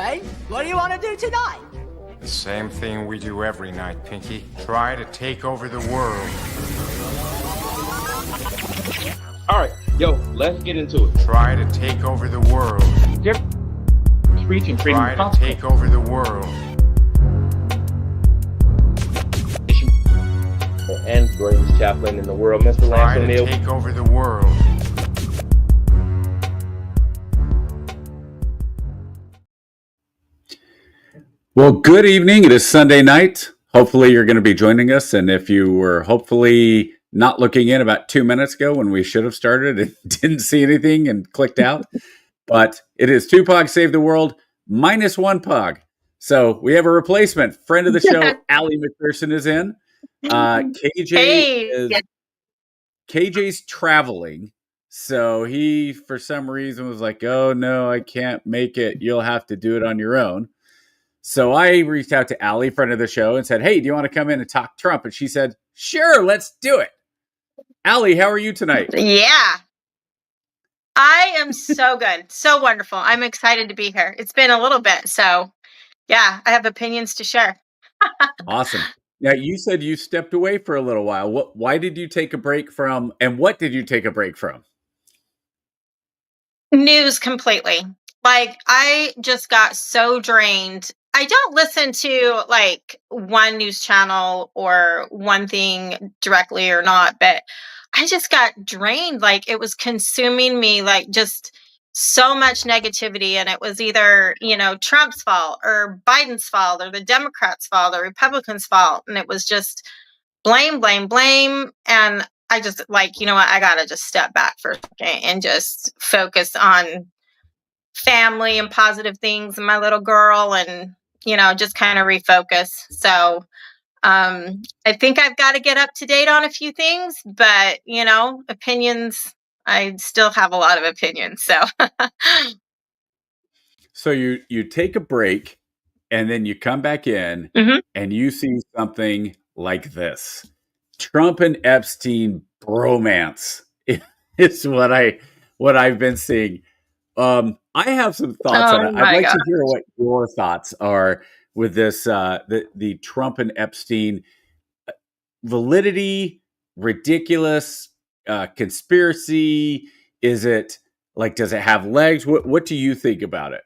Anyway, what do you want to do tonight? The same thing we do every night, Pinky. Try to take over the world. All right, yo, let's get into it. Try to take over the world. Speech and freedom Try to take over the world. And greatest chaplain in the world, Mr. Try Lance to O'Neill. take over the world. Well, good evening. It is Sunday night. Hopefully you're going to be joining us. And if you were hopefully not looking in about 2 minutes ago when we should have started and didn't see anything and clicked out, but it is 2 POGs Save the World minus 1 POG. So we have a replacement. Friend of the show, Allie McPherson is in. KJ's traveling. So he, for some reason, was like, oh, no, I can't make it. You'll have to do it on your own. So I reached out to Allie, friend of the show, and said, hey, do you want to come in and talk Trump? And she said, sure, let's do it. Allie, how are you tonight? Yeah, I am so good. So wonderful. I'm excited to be here. It's been a little bit. So yeah, I have opinions to share. Awesome. Now, you said you stepped away for a little while. Why did you take a break from, and what did you take a break from? News completely. Like, I just got so drained. I don't listen to like one news channel or one thing directly or not, but I just got drained. Like, it was consuming me, like just so much negativity. And it was either, Trump's fault or Biden's fault or the Democrats' fault or Republicans' fault. And it was just blame, blame, blame. And I just like, you know what? I got to just step back for a second and just focus on family and positive things and my little girl and, just kind of refocus. So I think I've got to get up to date on a few things, but, opinions, I still have a lot of opinions. So, So you take a break and then you come back in and you see something like this. Trump and Epstein bromance is what I've been seeing. I have some thoughts on it. I'd like to hear what your thoughts are with this, the Trump and Epstein validity, ridiculous, conspiracy. Is it like, does it have legs? What do you think about it?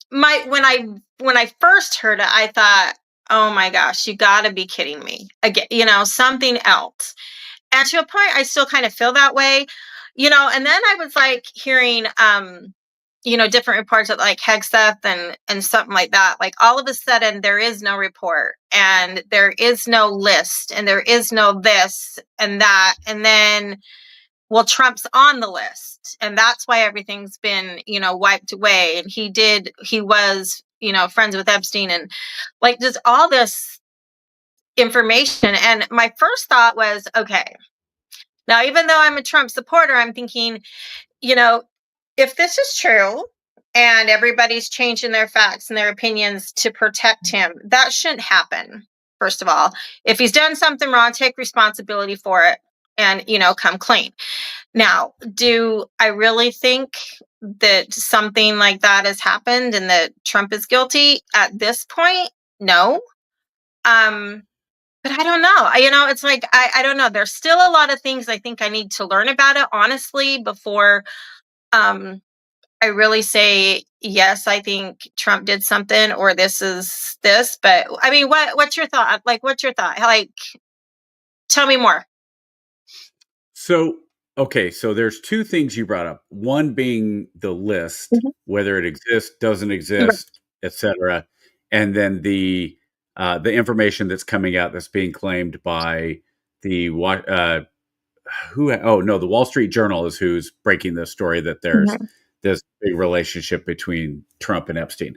when I first heard it, I thought, oh my gosh, you got to be kidding me again, something else. And to a point, I still kind of feel that way, and then I was like hearing, different reports of like Hegseth and something like that. Like all of a sudden there is no report and there is no list and there is no this and that. And then, well, Trump's on the list and that's why everything's been, wiped away. And he was, friends with Epstein and like just all this information. And my first thought was, okay, now, even though I'm a Trump supporter, I'm thinking, if this is true and everybody's changing their facts and their opinions to protect him, that shouldn't happen. First of all, if he's done something wrong, take responsibility for it and, come clean. Now, do I really think that something like that has happened and that Trump is guilty at this point? No. But I don't know. It's like, I don't know. There's still a lot of things I think I need to learn about it, honestly, before I really say, yes, I think Trump did something or this is this. But I mean, what's your thought? Like, what's your thought? Like, tell me more. So, okay. So there's 2 things you brought up. One being the list, whether it exists, doesn't exist, etc. And then the information that's coming out that's being claimed by the the Wall Street Journal is who's breaking this story that there's this big relationship between Trump and Epstein.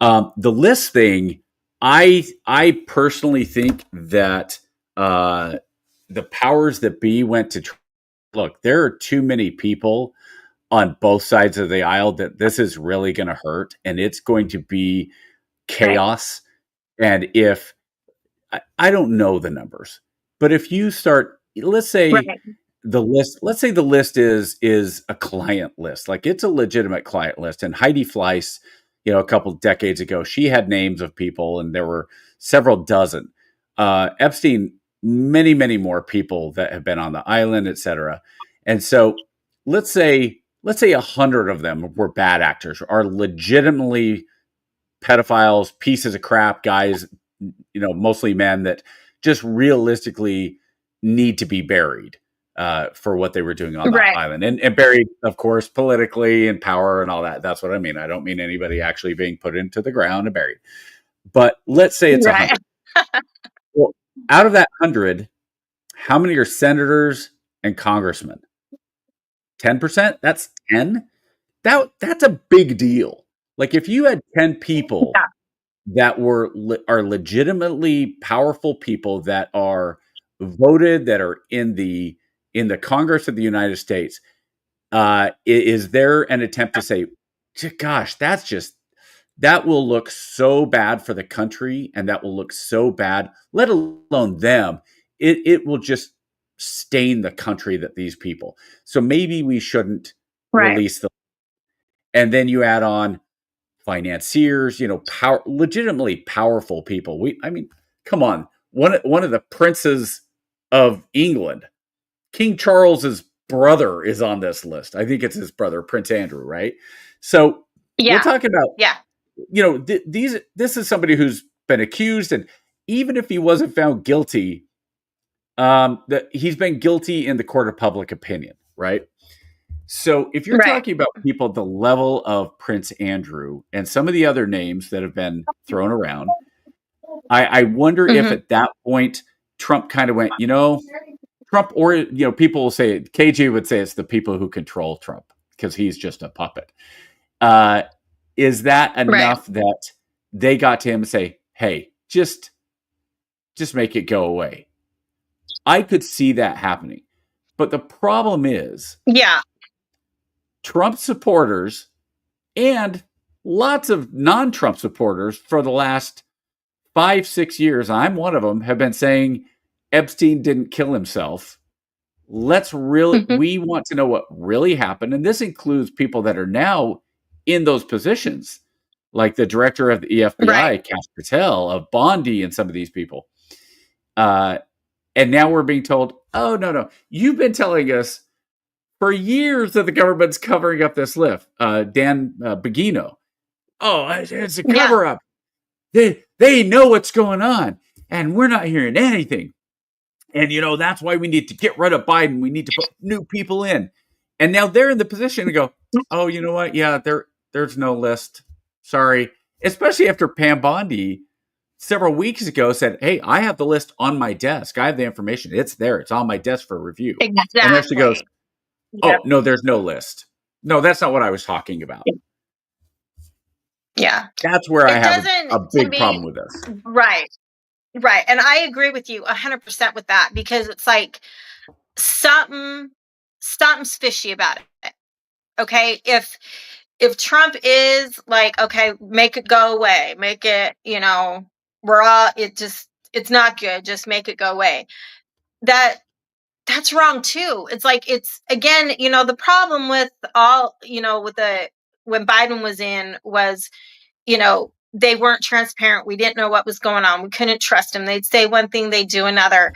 The list thing, I personally think that the powers that be went to Trump. Look, there are too many people on both sides of the aisle that this is really going to hurt, and it's going to be chaos. And if I don't know the numbers, but if you start, let's say the list, let's say the list is a client list, like it's a legitimate client list. And Heidi Fleiss, a couple decades ago, she had names of people, and there were several dozen. Epstein, many, many more people that have been on the island, etc. And so let's say 100 of them were bad actors, are legitimately pedophiles, pieces of crap guys, mostly men that just realistically need to be buried for what they were doing on that Right. island, and buried, of course, politically and power and all that. That's what I mean. I don't mean anybody actually being put into the ground and buried. But let's say it's Right. 100. Well, out of that 100, how many are senators and congressmen? 10%? That's 10? That's a big deal. Like if you had 10 people Yeah. that are legitimately powerful people that are voted, that are in the Congress of the United States, is there an attempt to say, gosh, that will look so bad for the country, and that will look so bad, let alone them. It will just stain the country that these people. So maybe we shouldn't Right. release them. And then you add on financiers, legitimately powerful people. I mean, come on. One of the princes of England, King Charles's brother, is on this list. I think it's his brother, Prince Andrew, right? So we're Yeah. talking about, Yeah. this is somebody who's been accused, and even if he wasn't found guilty, that he's been guilty in the court of public opinion, right? So if you're Right. talking about people at the level of Prince Andrew and some of the other names that have been thrown around, I wonder if Mhm. at that point Trump kind of went, Trump, or people will say, KG would say it's the people who control Trump because he's just a puppet. Is that Right. enough that they got to him and say, hey, just make it go away? I could see that happening. But the problem is Yeah. Trump supporters and lots of non-Trump supporters for the last 5-6 years, I'm one of them, have been saying Epstein didn't kill himself. Mhm. We want to know what really happened. And this includes people that are now in those positions, like the director of the Right. FBI, Kash Patel, of Bondi, and some of these people. And now we're being told, oh, no, you've been telling us for years that the government's covering up this lift. Dan Bogino. Oh, it's a Yeah. cover up. They know what's going on, and we're not hearing anything. And that's why we need to get rid of Biden. We need to put new people in. And now they're in the position to go, oh, you know what? Yeah, there's no list. Sorry. Especially after Pam Bondi several weeks ago said, hey, I have the list on my desk. I have the information. It's there. It's on my desk for review. And there she goes, Exactly. oh, Yep. no, there's no list. No, that's not what I was talking about. Yeah. That's where I It have doesn't, a to big me. problem with this. Right. Right. And I agree with you 100% with that, because it's like something something's fishy about it. Okay? If Trump is like, okay, make it go away, make it, we're all, it's not good, just make it go away. That that's wrong too. It's like, it's again, the problem with all, with the when Biden was in was, they weren't transparent. We didn't know what was going on. We couldn't trust them. They'd say one thing, they'd do another.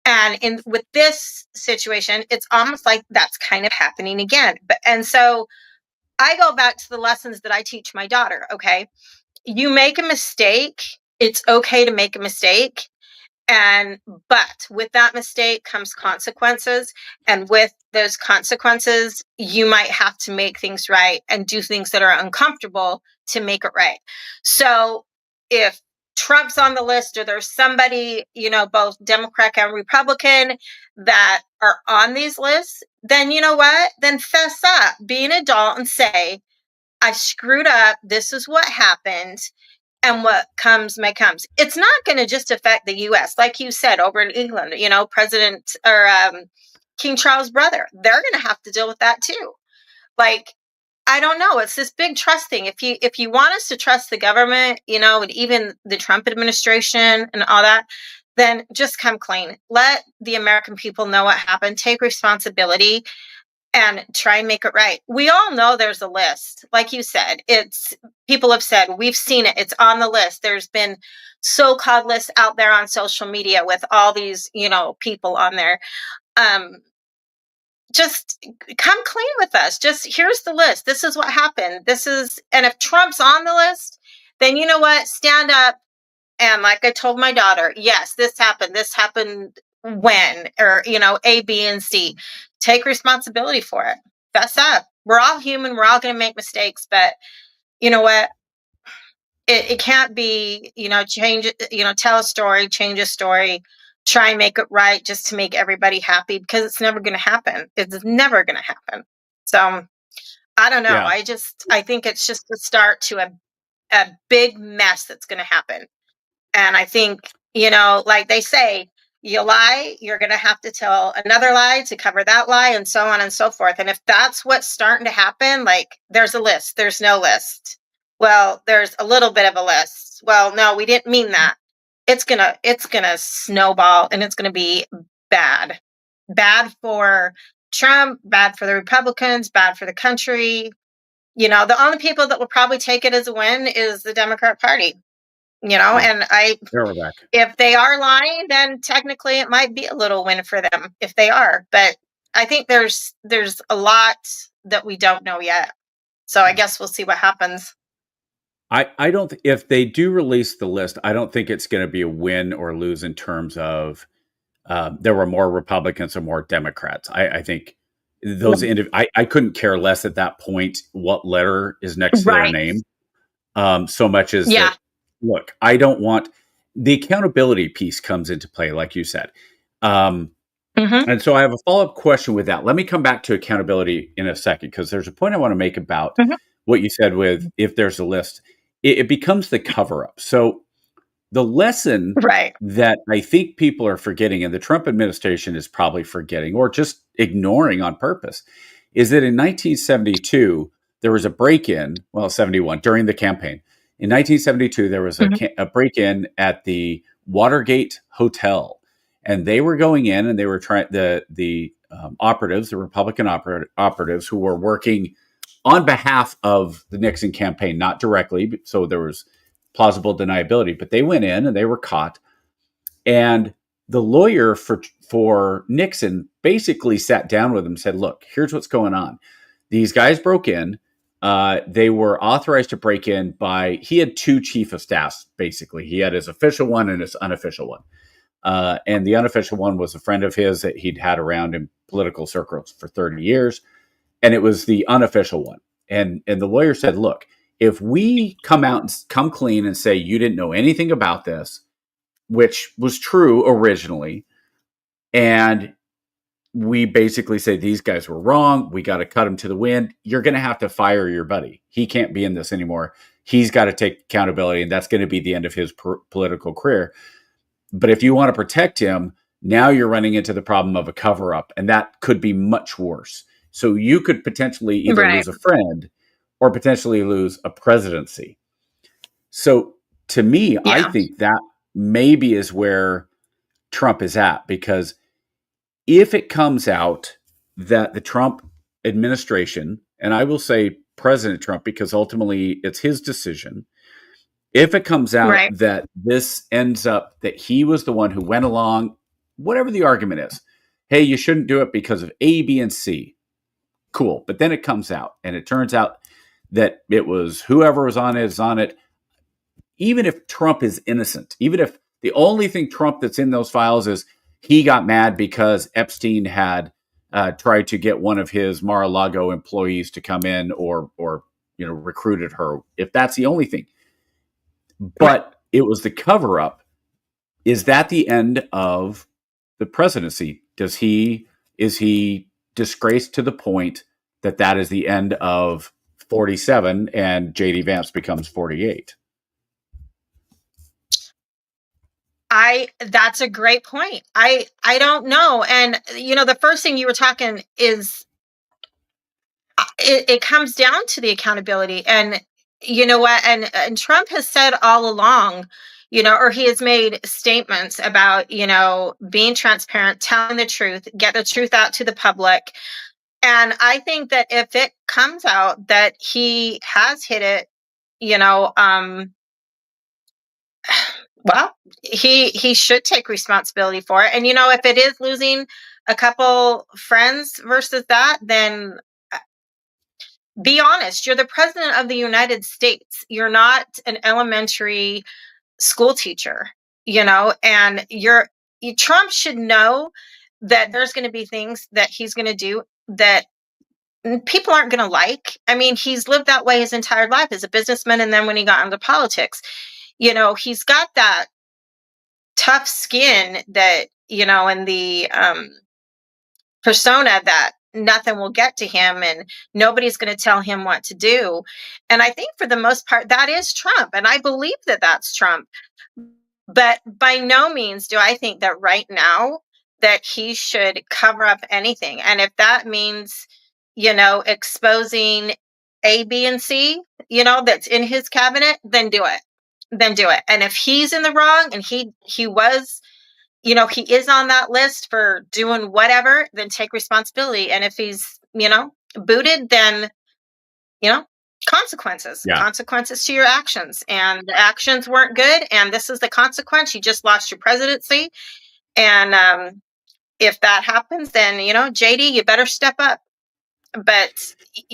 And in with this situation, it's almost like that's kind of happening again. And so I go back to the lessons that I teach my daughter. Okay, you make a mistake. It's okay to make a mistake, and but with that mistake comes consequences, and with those consequences you might have to make things right and do things that are uncomfortable to make it right. So if Trump's on the list, or there's somebody, both Democrat and Republican, that are on these lists, then you know what, then fess up, be an adult and say, I screwed up, this is what happened, and what comes may comes. It's not going to just affect the U.S. Like you said, over in England, President, or King Charles' brother, they're going to have to deal with that too. Like, I don't know. It's this big trust thing. If you want us to trust the government, and even the Trump administration and all that, then just come clean. Let the American people know what happened. Take responsibility and try and make it right. We all know there's a list. Like you said, it's people have said, we've seen it. It's on the list. There's been so-called lists out there on social media with all these, people on there. Um, just come clean with us. Just here's the list. This is what happened. And if Trump's on the list, then you know what? Stand up. And like I told my daughter, yes, this happened. This happened when, or, A, B, and C. Take responsibility for it. Fess up. We're all human. We're all going to make mistakes. But you know what? It can't be, change it, tell a story, change a story, try and make it right just to make everybody happy, because it's never going to happen. It's never going to happen. So I don't know. Yeah. I think it's just the start to a big mess that's going to happen. And I think, like they say, you lie, you're going to have to tell another lie to cover that lie, and so on and so forth. And if that's what's starting to happen, like there's a list, there's no list. Well, there's a little bit of a list. Well, no, we didn't mean that. It's gonna snowball, and it's gonna be bad. Bad for Trump, bad for the Republicans, bad for the country. The only people that will probably take it as a win is the Democrat Party. And There we're back. if they are lying, then technically it might be a little win for them if they are. But I think there's a lot that we don't know yet. So I guess we'll see what happens. I don't if they do release the list, I don't think it's going to be a win or lose in terms of there were more Republicans or more Democrats. I think those I couldn't care less at that point what letter is next to their Right. name. So much as Yeah. that, look, I don't want the accountability piece comes into play, like you said. Mm-hmm. And so I have a follow-up question with that. Let me come back to accountability in a second, because there's a point I want to make about Mhm. what you said with if there's a list, it becomes the cover-up. So the lesson Right. that I think people are forgetting, and the Trump administration is probably forgetting or just ignoring on purpose, is that in 1972, there was a break-in, 71, during the campaign. In 1972, there was a break-in at the Watergate Hotel, and they were going in and they were trying the operatives, the Republican operatives who were working on behalf of the Nixon campaign, not directly. So there was plausible deniability, but they went in and they were caught. And the lawyer for Nixon basically sat down with him and said, look, here's what's going on. These guys broke in. They were authorized to break in he had two chief of staffs, basically. He had his official one and his unofficial one. And the unofficial one was a friend of his that he'd had around in political circles for 30 years. And it was the unofficial one. And the lawyer said, look, if we come out and come clean and say you didn't know anything about this, which was true originally, and we basically say these guys were wrong, we got to cut them to the wind, you're going to have to fire your buddy. He can't be in this anymore. He's got to take accountability, and that's going to be the end of his political career. But if you want to protect him, now you're running into the problem of a cover-up, and that could be much worse. So you could potentially either lose a friend or potentially lose a presidency. So to me, I think that maybe is where Trump is at, because if it comes out that the Trump administration, and I will say President Trump, because ultimately it's his decision, if it comes out that this ends up that he was the one who went along, whatever the argument is, hey, you shouldn't do it because of A, B, and C. Cool. But then it comes out and it turns out that it was whoever was on it is on it. Even if Trump is innocent, even if the only thing Trump that's in those files is he got mad because Epstein had tried to get one of his Mar-a-Lago employees to come in or recruited her. If that's the only thing, but it was the cover up. Is that the end of the presidency? Is he disgraced to the point that is the end of 47 and JD Vance becomes 48? That's a great point. I don't know. And the first thing you were talking is it comes down to the accountability. And you know what? And Trump has said all along, or he has made statements about, being transparent, telling the truth, get the truth out to the public. And I think that if it comes out that he has hit it, you know, well, he should take responsibility for it. And if it is losing a couple friends versus that, then be honest. You're the president of the United States. You're not an elementary school teacher, and Trump should know that there's going to be things that he's going to do that people aren't going to like. I mean, he's lived that way his entire life as a businessman, and then when he got into politics, he's got that tough skin that, and the persona that nothing will get to him and nobody's going to tell him what to do. And I think for the most part that is Trump, and I believe that that's Trump. But by no means do I think that right now that he should cover up anything. And if that means, exposing A, B, and C, that's in his cabinet, then do it. Then do it. And if he's in the wrong and he was, he is on that list for doing whatever, then take responsibility. And if he's, booted, then, consequences, Yeah. consequences to your actions. And the actions weren't good. And this is the consequence. You just lost your presidency. And if that happens, then, JD, you better step up. But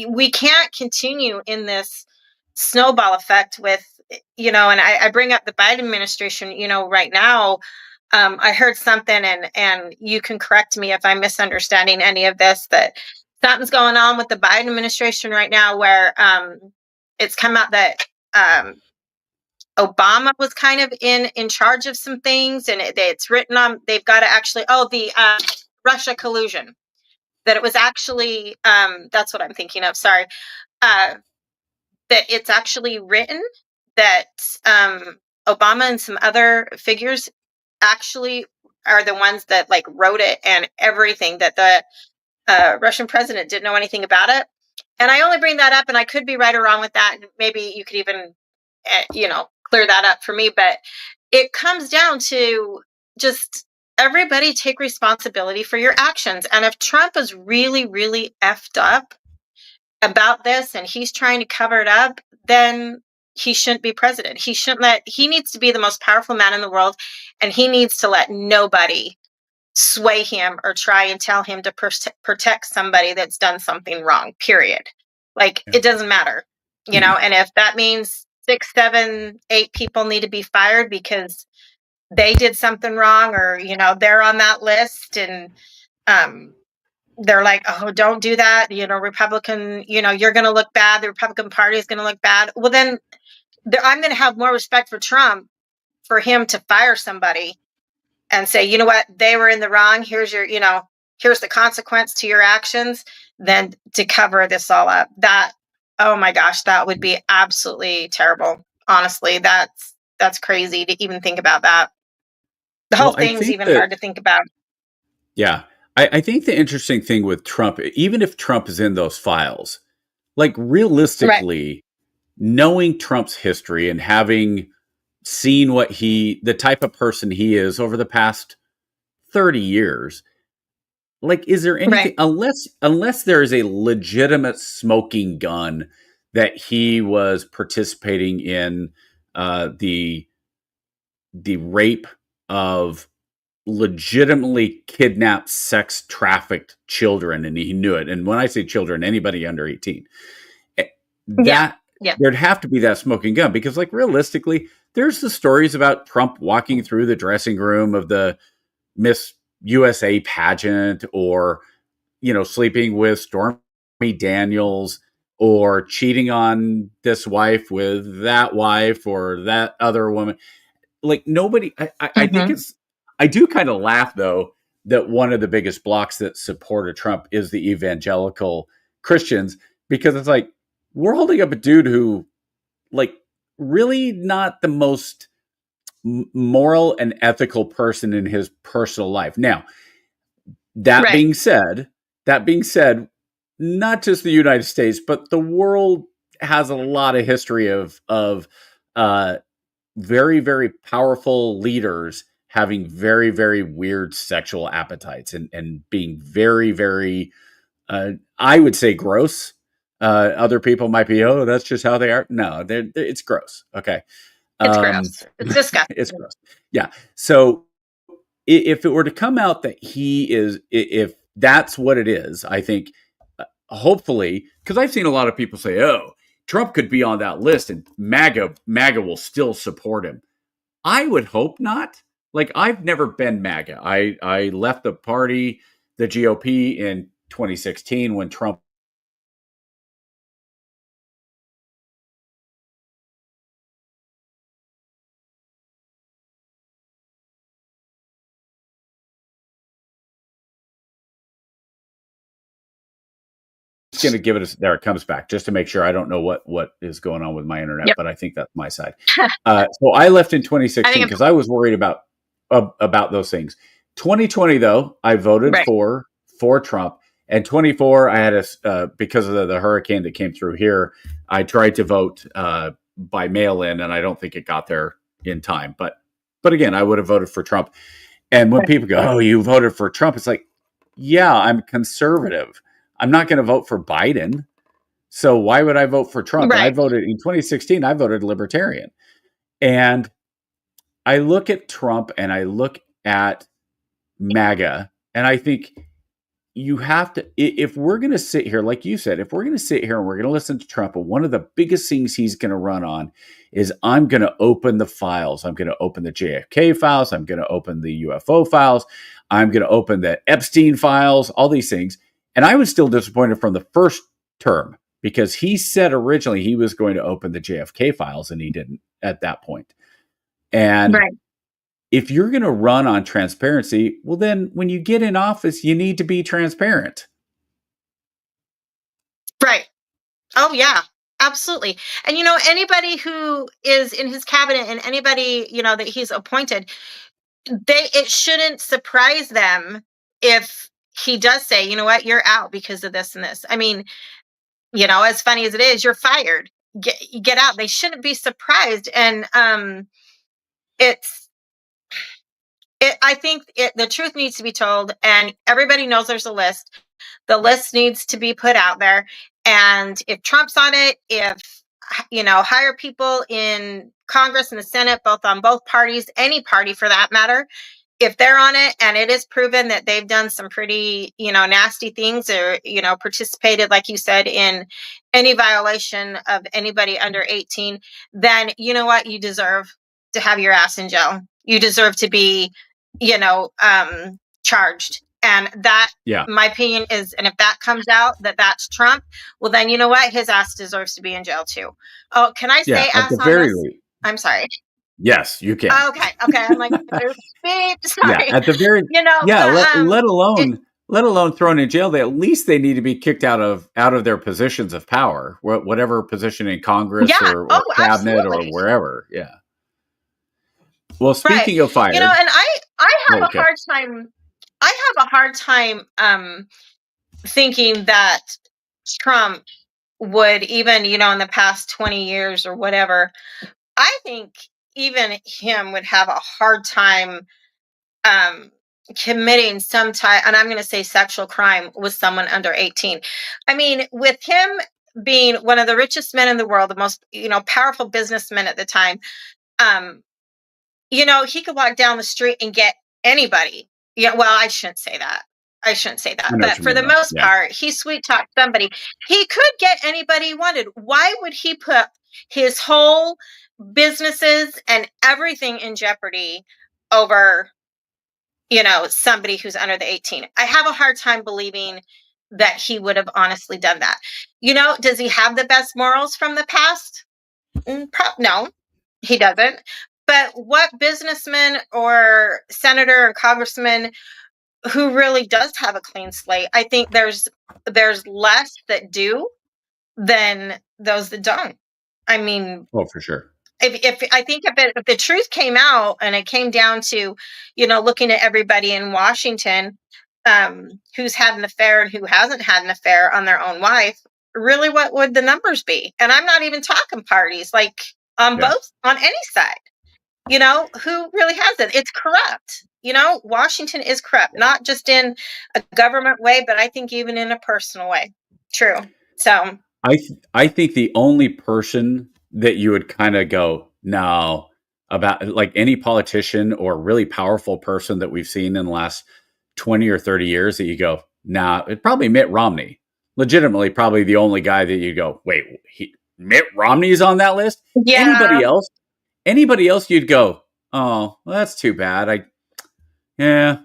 we can't continue in this snowball effect with, and I bring up the Biden administration, right now. I heard something, and you can correct me if I'm misunderstanding any of this, that something's going on with the Biden administration right now where it's come out that Obama was kind of in charge of some things, and it's written on. They've got to actually the Russia collusion. That it was actually that's what I'm thinking of. Sorry, that it's actually written that Obama and some other figures actually are the ones that wrote it and everything, that the Russian president didn't know anything about it. And I only bring that up, and I could be right or wrong with that. And maybe you could even, clear that up for me. But it comes down to just everybody take responsibility for your actions. And if Trump is really, really effed up about this and he's trying to cover it up, then he shouldn't be president. He needs to be the most powerful man in the world, and he needs to let nobody sway him or try and tell him to protect somebody that's done something wrong, period. It doesn't matter, and if that means 6, 7, 8 people need to be fired because they did something wrong, or, they're on that list, and they're like, oh, don't do that. Republican, you're going to look bad. The Republican Party is going to look bad. Well, then I'm going to have more respect for Trump for him to fire somebody and say, you know what, they were in the wrong. Here's your, here's the consequence to your actions, than to cover this all up. That, oh my gosh, that would be absolutely terrible. Honestly, that's crazy to even think about that. The whole thing's even hard to think about. Yeah. I think the interesting thing with Trump, even if Trump is in those files, realistically, right, knowing Trump's history and having seen the type of person he is over the past 30 years, is there anything, right, unless there is a legitimate smoking gun that he was participating in the rape of legitimately kidnapped, sex trafficked children, and he knew it. And when I say children, anybody under 18, there'd have to be that smoking gun, because realistically, there's the stories about Trump walking through the dressing room of the Miss USA pageant, or, sleeping with Stormy Daniels, or cheating on this wife with that wife or that other woman. Nobody, I think I do kind of laugh, though, that one of the biggest blocks that supported Trump is the evangelical Christians, because it's we're holding up a dude who, really not the most moral and ethical person in his personal life. Now, that being said, not just the United States, but the world has a lot of history of very, very powerful leaders having very, very weird sexual appetites and being very, very, I would say gross. Other people might be, oh, that's just how they are. No, it's gross. Okay. It's gross. It's disgusting. It's gross. Yeah. So if it were to come out that he is, if that's what it is, I think hopefully, because I've seen a lot of people say, oh, Trump could be on that list and MAGA will still support him. I would hope not. Like, I've never been MAGA. I left the party, the GOP, in 2016 when Trump going to give it a, there it comes back, just to make sure. I don't know what is going on with my internet, but I think that's my side. So I left in 2016 because I was worried about those things. 2020 though, I voted for Trump, and 24 I had a because of the hurricane that came through here, I tried to vote by mail in, and I don't think it got there in time, but again, I would have voted for Trump. And when people go, oh, you voted for Trump, it's like, yeah, I'm conservative. I'm not going to vote for Biden. So why would I vote for Trump? I voted in 2016. I voted libertarian. And I look at Trump and I look at MAGA, and I think you have to, if we're going to sit here, like you said, if we're going to sit here and we're going to listen to Trump, and one of the biggest things he's going to run on is, I'm going to open the files. I'm going to open the JFK files. I'm going to open the UFO files. I'm going to open the Epstein files, all these things. And I was still disappointed from the first term, because he said originally he was going to open the JFK files, and he didn't at that point. And if you're going to run on transparency, well, then when you get in office, you need to be transparent. Right. Oh, yeah, absolutely. And, anybody who is in his cabinet and anybody, that he's appointed, it shouldn't surprise them if he does say, you know what, you're out because of this and this. I mean, as funny as it is, you're fired. Get out. They shouldn't be surprised. And I think the truth needs to be told, and everybody knows there's a list. The list needs to be put out there. And if Trump's on it, if, higher people in Congress and the Senate, both on both parties, any party for that matter, if they're on it and it is proven that they've done some pretty, nasty things, or, participated, like you said, in any violation of anybody under 18, then you know what? You deserve to have your ass in jail. You deserve to be, charged. And that, my opinion is, and if that comes out that that's Trump, well, then you know what? His ass deserves to be in jail too. Oh, can I say ass on this? I'm sorry. Yes, you can. Okay. I'm like, sorry. Yeah, at the very, let alone thrown in jail. At least they need to be kicked out of their positions of power, whatever position in Congress or cabinet absolutely. Or wherever. Yeah. Well, speaking of fire, and I have a hard time. I have a hard time thinking that Trump would even, in the past 20 years or whatever, I think even him would have a hard time committing some type, and I'm going to say sexual crime, with someone under 18. I mean, with him being one of the richest men in the world, the most, powerful businessman at the time, he could walk down the street and get anybody. Yeah, well, I shouldn't say that. But for the most part, he sweet talked somebody. He could get anybody he wanted. Why would he put his whole businesses and everything in jeopardy over, somebody who's under the 18? I have a hard time believing that he would have honestly done that. Does he have the best morals from the past? No, he doesn't. But what businessman or senator or congressman who really does have a clean slate? I think there's less that do than those that don't. I mean, for sure. If I think if the truth came out and it came down to, looking at everybody in Washington, who's had an affair and who hasn't had an affair on their own wife, really, what would the numbers be? And I'm not even talking parties, like on any side. You know, who really has it? It's corrupt. You know, Washington is corrupt, not just in a government way, but I think even in a personal way. True. So, I think the only person that you would kind of go, no, about like any politician or really powerful person that we've seen in the last 20 or 30 years that you go, nah, it probably Mitt Romney. Legitimately, probably the only guy that you go, wait, Mitt Romney's on that list? yeah, Anybody else? Anybody else you'd go, oh, well, that's too bad. Yeah,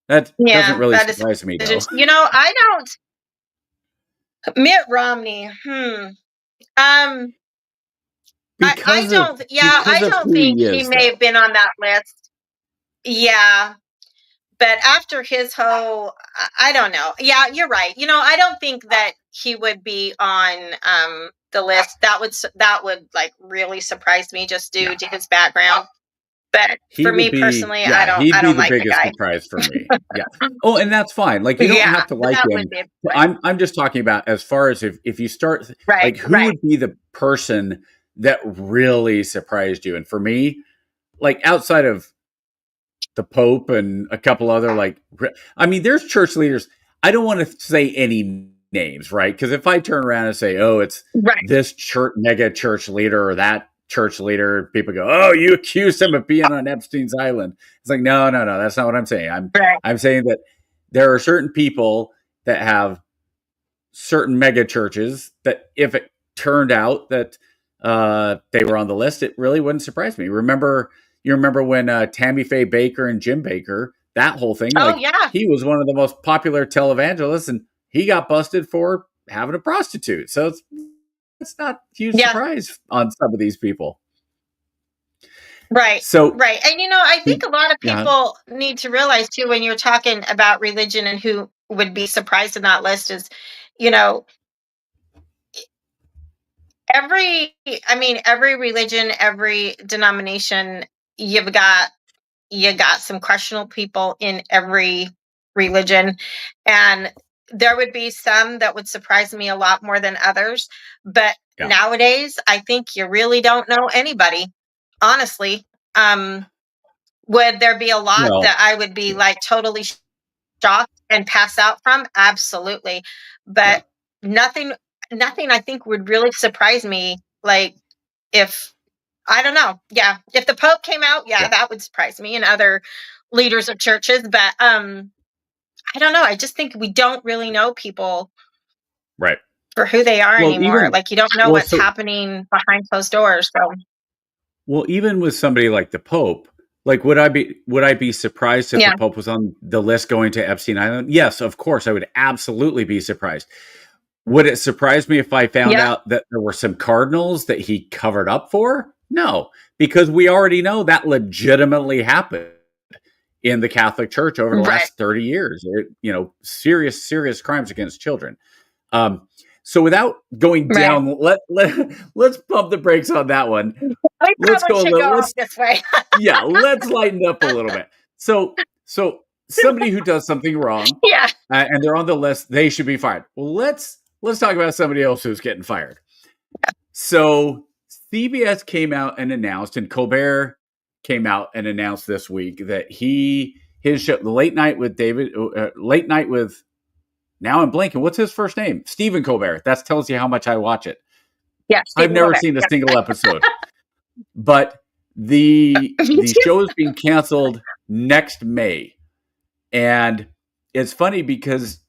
that doesn't yeah, really that is surprise me though. just, you know, I don't, Mitt Romney, um, I don't, yeah, Because I of don't who think he he is may though. have been on that list. Yeah, but after his whole, I don't know. Yeah, you're right. You know, I don't think that he would be on the list. That would like really surprise me just due Yeah. to his background. But He for would me be, personally, yeah, I he'd be don't the like the biggest guy. surprise for me. Yeah. Oh, and that's fine. Like you don't Yeah, have to like that would him. be I'm just talking about as far as if you start right, like who right. would be the person that really surprised you? And for me, like outside of the Pope and a couple other I mean, there's church leaders. I don't want to say any names, right? Because if I turn around and say, "Oh, it's Right. this church mega church leader or that church leader," people go, "Oh, you accused him of being on Epstein's island." It's like, no, no, no, that's not what I'm saying. Right. I'm saying that there are certain people that have certain mega churches that if it turned out that they were on the list, it really wouldn't surprise me. You remember when Tammy Faye Baker and Jim Baker, that whole thing, Oh like yeah. he was one of the most popular televangelists and he got busted for having a prostitute. So it's not a huge Yeah. surprise on some of these people. Right. So Right. And you know, I think a lot of yeah, people need to realize too when you're talking about religion and who would be surprised in that list is, you know, every I mean, every religion, every denomination, you've got you got some questionable people in every religion. And there would be some that would surprise me a lot more than others. But yeah. nowadays, I think you really don't know anybody, honestly. Um, would there be a lot Well, that I would be like totally shocked and pass out from? Absolutely. yeah. But nothing, nothing I think would really surprise me. Like if I don't know. Yeah. If the Pope came out, yeah, Yeah. that would surprise me and other leaders of churches. But I don't know. I just think we don't really know people Right. for who they are Well, anymore. Like you don't know well, what's so happening behind closed doors. So Well, even with somebody like the Pope, like would I be surprised if the yeah. Pope was on the list going to Epstein Island? Yes, of course, I would absolutely be surprised. Would it surprise me if I found Yeah. out that there were some cardinals that he covered up for? No, because we already know that legitimately happened in the Catholic Church over the Right. last 30 years. Serious, serious crimes against children. Um, so without going Right. down, let's pump the brakes on that one. We Let's probably go a should go little. off Let's this way. Yeah, let's lighten up a little bit. So somebody who does something wrong Yeah. and they're on the list, they should be fired. Well, let's talk about somebody else who's getting fired. So CBS came out and announced, and Colbert came out and announced this week that his show, Late Night with. Now I'm blanking. What's his first name? Stephen Colbert. That tells you how much I watch it. Yeah. I've Stephen never Colbert. seen a Yeah. single episode. But the Me the too. show is being canceled next May. And it's funny because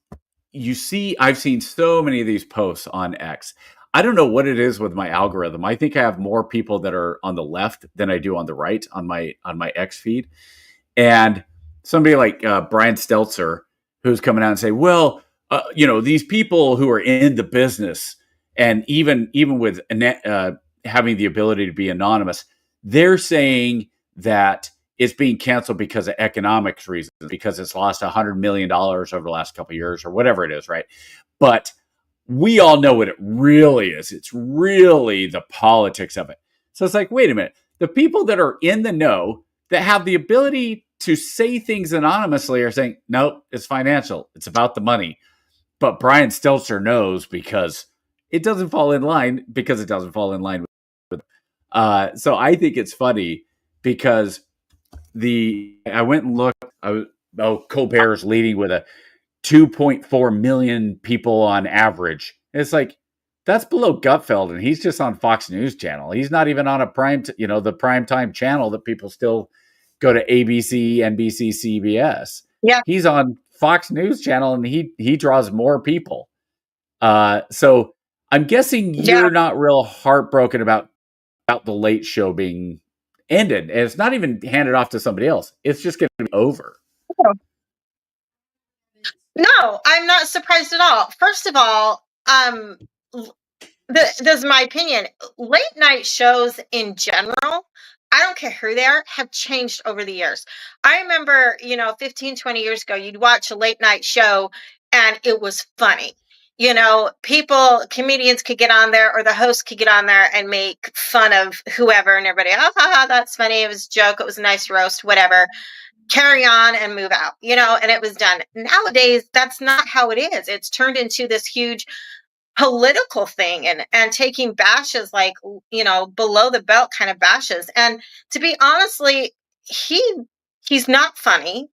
I've seen so many of these posts on X. I don't know what it is with my algorithm. I think I have more people that are on the left than I do on the right on my X feed. And somebody like Brian Stelzer, who's coming out and say, well, these people who are in the business and even with having the ability to be anonymous, they're saying that it's being canceled because of economics reasons, because it's lost $100 million over the last couple of years or whatever it is, right? But we all know what it really is. It's really the politics of it. So it's like, wait a minute. The people that are in the know that have the ability to say things anonymously are saying, nope, it's financial. It's about the money. But Brian Stelzer knows because it doesn't fall in line with. So I think it's funny because I went and looked. Colbert's leading with a 2.4 million people on average. It's like that's below Gutfeld, and he's just on Fox News Channel. He's not even on a the primetime channel that people still go to ABC, NBC, CBS. Yeah. He's on Fox News Channel, and he draws more people. So I'm guessing you're not real heartbroken about the Late Show being ended, and it's not even handed off to somebody else. It's just going to be over. No, I'm not surprised at all. First of all, this is my opinion. Late night shows in general, I don't care who they are, have changed over the years. I remember, 15, 20 years ago, you'd watch a late night show and it was funny. Comedians could get on there, or the host could get on there and make fun of whoever, and everybody, oh, haha, that's funny. It was a joke. It was a nice roast, whatever. Carry on and move out, and it was done. Nowadays, that's not how it is. It's turned into this huge political thing, and taking bashes, like, below the belt kind of bashes. And to be honestly, he's not funny,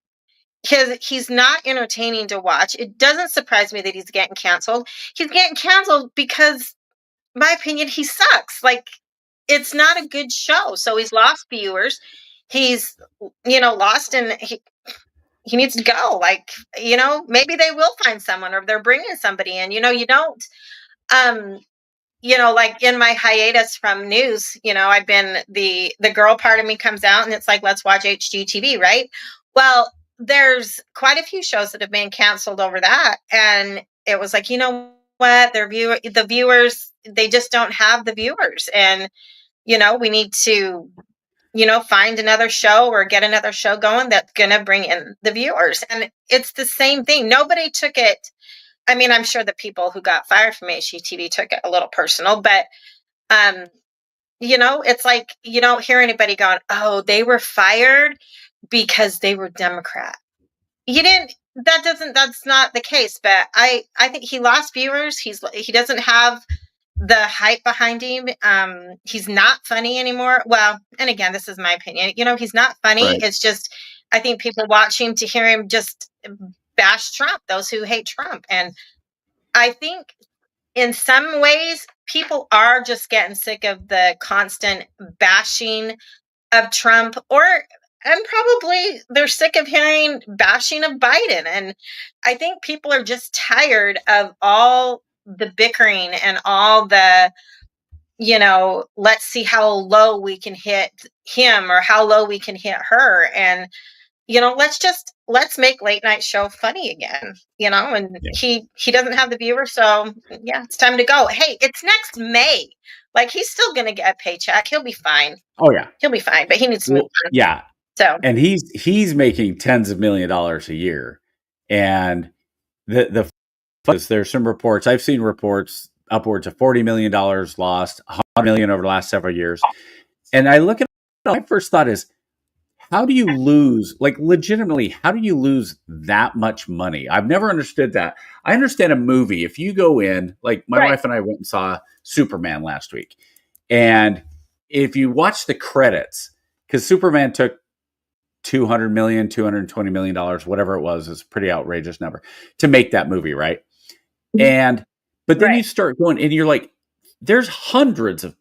because he's not entertaining to watch. It doesn't surprise me that he's getting canceled. He's getting canceled because, in my opinion, he sucks. Like, it's not a good show. So he's lost viewers. He's, lost, and he needs to go. Like, maybe they will find someone, or they're bringing somebody in. You don't, like in my hiatus from news, I've been the girl part of me comes out, and it's like, let's watch HGTV, right? Well, there's quite a few shows that have been canceled over that, and it was like, what, the viewers, they just don't have the viewers, and we need to find another show, or get another show going that's gonna bring in the viewers. And it's the same thing. Nobody took it. I mean, I'm sure the people who got fired from HGTV took it a little personal, but it's like, you don't hear anybody going, oh, they were fired because they were Democrat. That's not the case. But I think he lost viewers. He doesn't have the hype behind him. He's not funny anymore. Well, and again, this is my opinion. He's not funny. Right. It's just, I think people watch him to hear him just bash Trump, those who hate Trump. And I think in some ways, people are just getting sick of the constant bashing of Trump, and probably they're sick of hearing bashing of Biden. And I think people are just tired of all the bickering and all the, let's see how low we can hit him, or how low we can hit her. And, let's make late night show funny again, and he doesn't have the viewers. So yeah, it's time to go. Hey, it's next May. Like, he's still going to get a paycheck. He'll be fine. Oh yeah. He'll be fine, but he needs to move on. Yeah. So, and he's making tens of $1 million a year. And there's some reports. I've seen reports upwards of $40 million lost, $100 million over the last several years. And I look at it, my first thought is, how do you lose, like, legitimately, how do you lose that much money? I've never understood that. I understand a movie. If you go in, like my wife and I went and saw Superman last week. And if you watch the credits, because Superman took $200 million, $220 million, whatever it was, it's a pretty outrageous number to make that movie, right? But then you start going, and you're like, there's hundreds of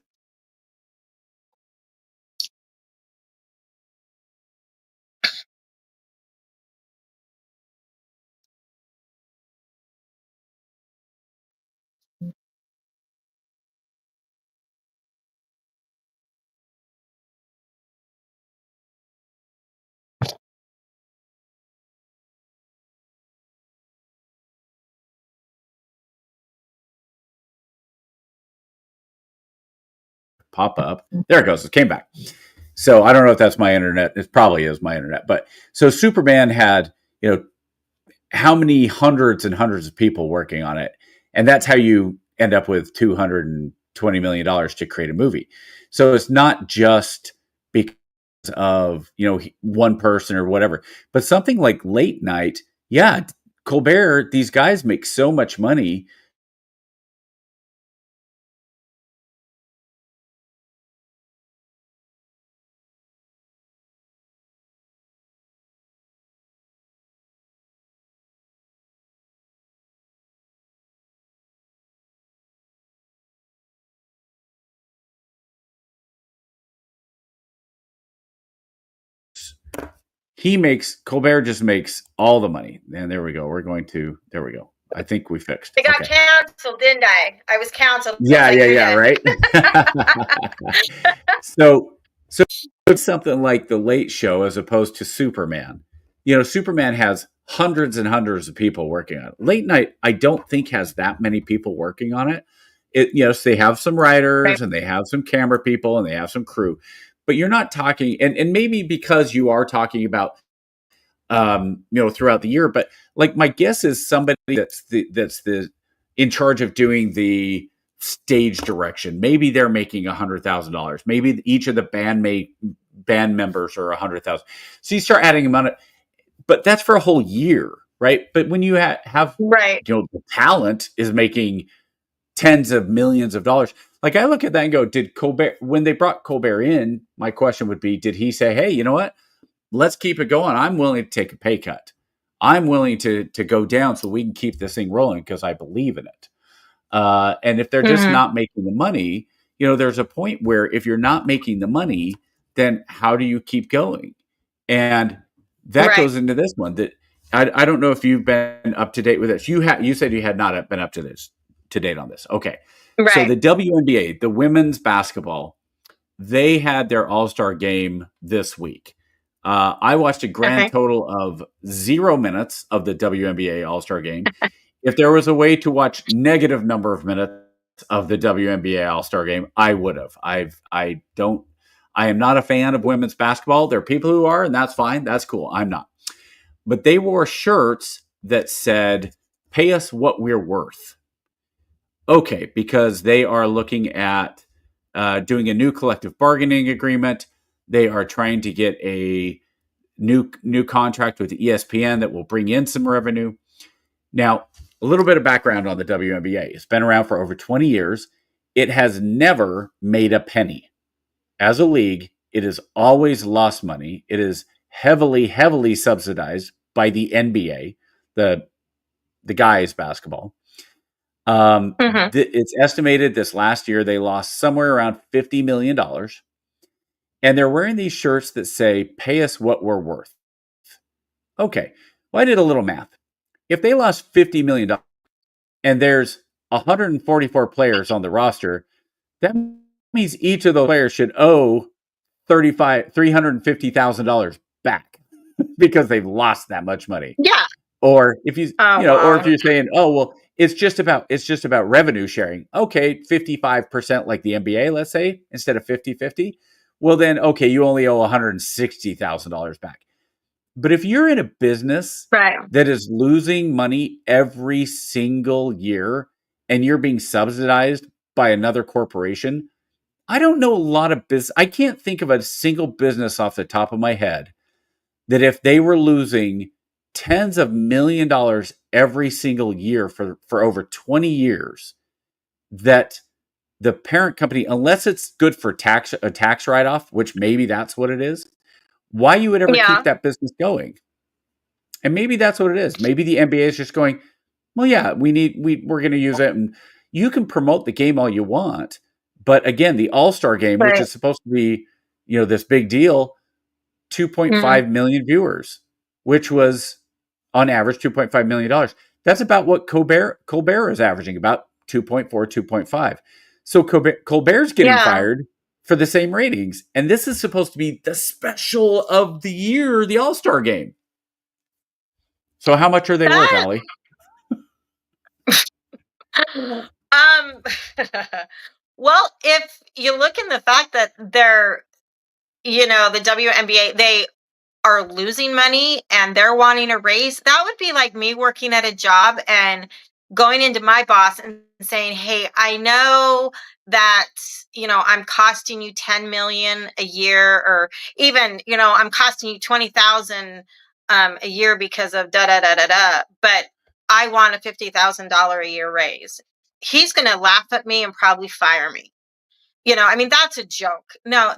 pop up. There it goes. It came back. So I don't know if that's my internet. It probably is my internet. But so Superman had, how many hundreds and hundreds of people working on it. And that's how you end up with $220 million to create a movie. So it's not just because of, one person or whatever, but something like late night. Yeah. Colbert, these guys make so much money. Colbert just makes all the money. And there we go. There we go. I think we fixed. I got Okay. canceled, didn't I? I was canceled. Yeah, right. so it's something like the Late Show as opposed to Superman. Superman has hundreds and hundreds of people working on it. Late Night, I don't think has that many people working on it. Yes, they have some writers and they have some camera people and they have some crew, but you're not talking, and maybe because you are talking about throughout the year. But like my guess is somebody that's the in charge of doing the stage direction. Maybe they're making $100,000. Maybe each of the band members are $100,000. So you start adding them on it, but that's for a whole year, right? But when you have the talent is making tens of millions of dollars. Like I look at that and go, did Colbert, when they brought Colbert in, my question would be, did he say, hey, you know what? Let's keep it going. I'm willing to take a pay cut. I'm willing to go down so we can keep this thing rolling because I believe in it. And if they're just not making the money, there's a point where if you're not making the money, then how do you keep going? And that goes into this one that I don't know if you've been up to date with this. You said you had not been up to date on this. Okay. Right. So the WNBA, the women's basketball, they had their All-Star game this week. I watched a grand total of 0 minutes of the WNBA All-Star game. If there was a way to watch negative number of minutes of the WNBA All-Star game, I would have. I am not a fan of women's basketball. There are people who are, and that's fine. That's cool. I'm not. But they wore shirts that said, pay us what we're worth. Okay, because they are looking at doing a new collective bargaining agreement. They are trying to get a new contract with ESPN that will bring in some revenue. Now, a little bit of background on the WNBA. It's been around for over 20 years. It has never made a penny. As a league, it has always lost money. It is heavily, heavily subsidized by the NBA, the guys' basketball. It's estimated this last year they lost somewhere around $50 million. And they're wearing these shirts that say, pay us what we're worth. Okay, well, I did a little math. If they lost $50 million and there's 144 players on the roster, that means each of those players should owe $350,000 back because they've lost that much money. Yeah. Or if or if you're saying, oh, well, it's just about revenue sharing. Okay, 55% like the NBA, let's say, instead of 50-50. Well, then, okay, you only owe $160,000 back. But if you're in a business that is losing money every single year and you're being subsidized by another corporation, I don't know a lot of business. I can't think of a single business off the top of my head that if they were losing tens of $millions every single year for over 20 years, that the parent company, unless it's good for a tax write-off, which maybe that's what it is, why you would ever keep that business going. And maybe that's what it is. Maybe the NBA is just going, well, yeah, we're going to use it. And you can promote the game all you want. But again, the All-Star game, which is supposed to be, this big deal, 2.5 million viewers, which was on average $2.5 million. That's about what Colbert is averaging, about 2.4, 2.5. So Colbert's getting fired for the same ratings. And this is supposed to be the special of the year, the All-Star game. So how much are they worth, Allie? Well, if you look in the fact that they're, the WNBA, they are losing money and they're wanting a raise, that would be like me working at a job and going into my boss and saying, hey, I know that, I'm costing you 10 million a year, or even, I'm costing you 20,000 a year because of da da da da da, but I want a $50,000 a year raise. He's going to laugh at me and probably fire me. That's a joke. No.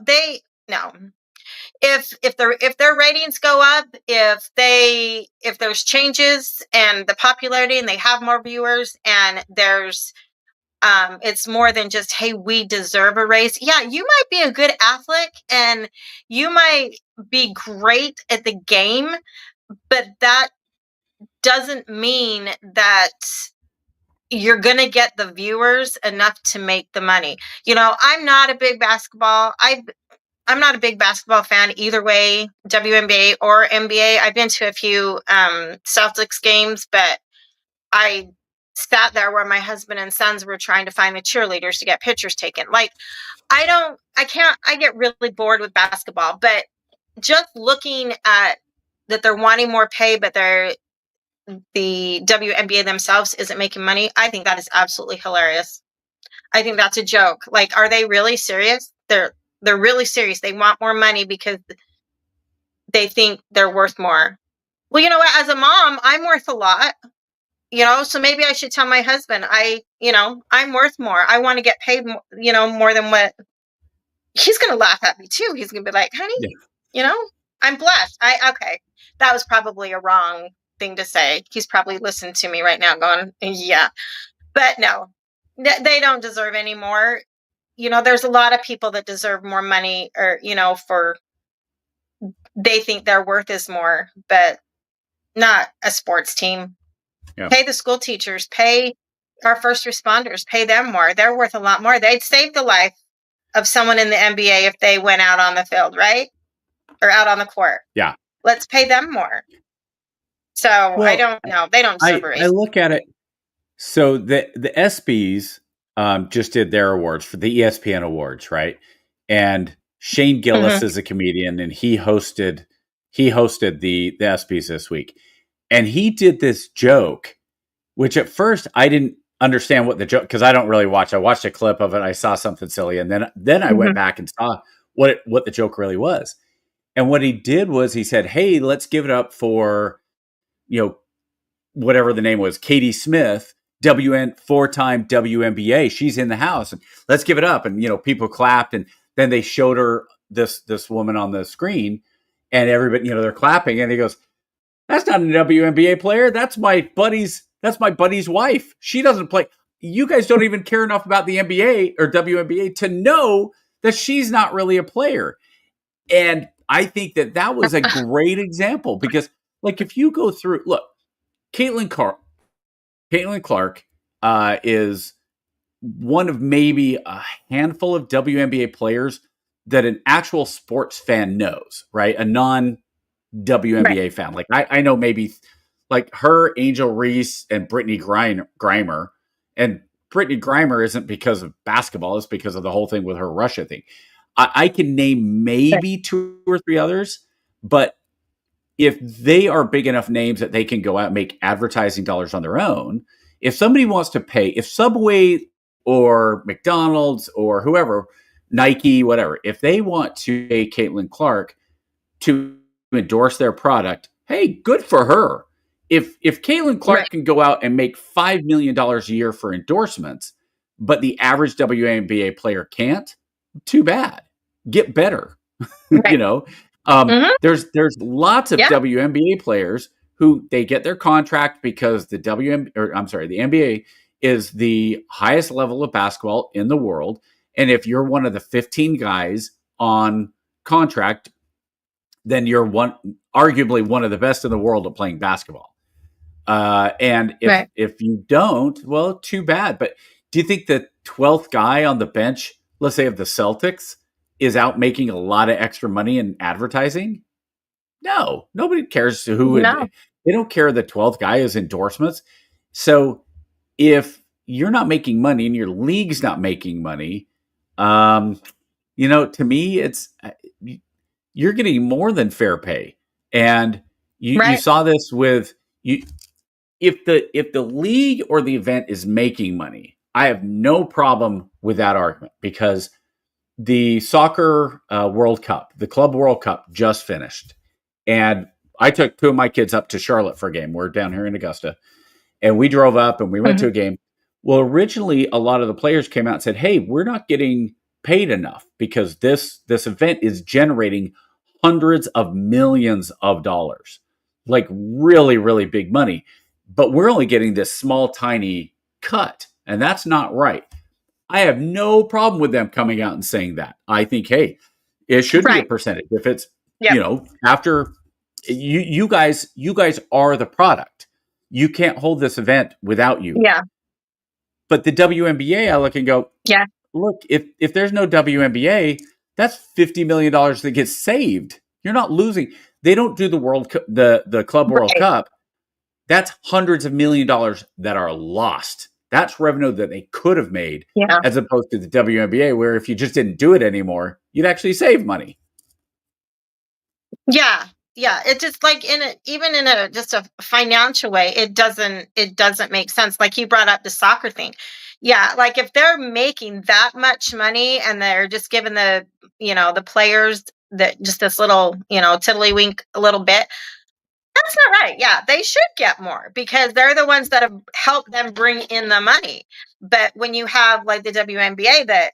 If their ratings go up, if there's changes and the popularity and they have more viewers and there's It's more than just, hey, we deserve a raise. Yeah, you might be a good athlete and you might be great at the game, but that doesn't mean that you're going to get the viewers enough to make the money. I'm not a big I'm not a big basketball fan either way, WNBA or NBA. I've been to a few Celtics games, but I sat there where my husband and sons were trying to find the cheerleaders to get pictures taken. Like, I get really bored with basketball, but just looking at that they're wanting more pay, but the WNBA themselves isn't making money. I think that is absolutely hilarious. I think that's a joke. Like, are they really serious? They're really serious. They want more money because they think they're worth more. Well, you know what? As a mom, I'm worth a lot. So maybe I should tell my husband, I'm worth more. I want to get paid, more than what he's going to laugh at me too. He's going to be like, honey, I'm blessed. Okay. That was probably a wrong thing to say. He's probably listening to me right now going, yeah, but no, they don't deserve any more. There's a lot of people that deserve more money or, they think their worth is more, but not a sports team. Yeah. Pay the school teachers, pay our first responders, pay them more. They're worth a lot more. They'd save the life of someone in the NBA if they went out on the field, right? Or out on the court. Yeah. Let's pay them more. So I don't know. They don't deserve a raise. I look at it. So the ESPYs just did their awards for the ESPN awards, right? And Shane Gillis is a comedian, and he hosted the ESPYs this week. And he did this joke, which at first I didn't understand what the joke, because I don't really watch. I watched a clip of it. I saw something silly. And then I went back and saw what the joke really was. And what he did was he said, hey, let's give it up for, whatever the name was, Katie Smith, four-time WNBA. She's in the house. And let's give it up. And, people clapped. And then they showed her this woman on the screen. And everybody, they're clapping. And he goes, that's not a WNBA player. That's my buddy's wife. She doesn't play. You guys don't even care enough about the NBA or WNBA to know that she's not really a player. And I think that was a great example because, like, if you go through, look, Caitlin Clark is one of maybe a handful of WNBA players that an actual sports fan knows, right? A non-WNBA fan. Like, I know maybe like her, Angel Reese, and Brittany Griner. And Brittany Griner isn't because of basketball. It's because of the whole thing with her Russia thing. I can name maybe 2 or 3 others, but if they are big enough names that they can go out and make advertising dollars on their own, if somebody wants to pay, if Subway or McDonald's or whoever, Nike, whatever, if they want to pay Caitlin Clark to endorse their product, hey, good for her. If Caitlin Clark can go out and make $5 million a year for endorsements, but the average WNBA player can't, too bad. Get better. There's lots of WNBA players who they get their contract because the NBA is the highest level of basketball in the world. And if you're one of the 15 guys on contract, then you're arguably one of the best in the world at playing basketball. And if you don't, well, too bad. But do you think the 12th guy on the bench, let's say of the Celtics, is out making a lot of extra money in advertising? No, nobody cares who. No. They don't care the 12th guy is endorsements. So if you're not making money and your league's not making money, to me, it's you're getting more than fair pay. And you saw this with you. If the league or the event is making money, I have no problem with that argument because the soccer World Cup, the Club World Cup just finished. And I took 2 of my kids up to Charlotte for a game. We're down here in Augusta. And we drove up and we went to a game. Well, originally, a lot of the players came out and said, hey, we're not getting paid enough because this event is generating hundreds of millions of dollars. Like really, really big money. But we're only getting this small, tiny cut. And that's not right. I have no problem with them coming out and saying that. I think, hey, it should be a Right. percentage. If it's, Yep. after you guys are the product. You can't hold this event without you. Yeah. But the WNBA, I look and go, Yeah. look, if there's no WNBA, that's $50 million that gets saved. You're not losing. They don't do the the Club World Right. Cup. That's hundreds of $1,000,000 that are lost. That's revenue that they could have made, Yeah. as opposed to the WNBA, where if you just didn't do it anymore, you'd actually save money. Yeah. Yeah. It just like even in a just a financial way, it doesn't make sense. Like you brought up the soccer thing. Yeah, like if they're making that much money and they're just giving the players that just this little, tiddlywink a little bit, that's not right. Yeah, they should get more because they're the ones that have helped them bring in the money. But when you have like the WNBA that,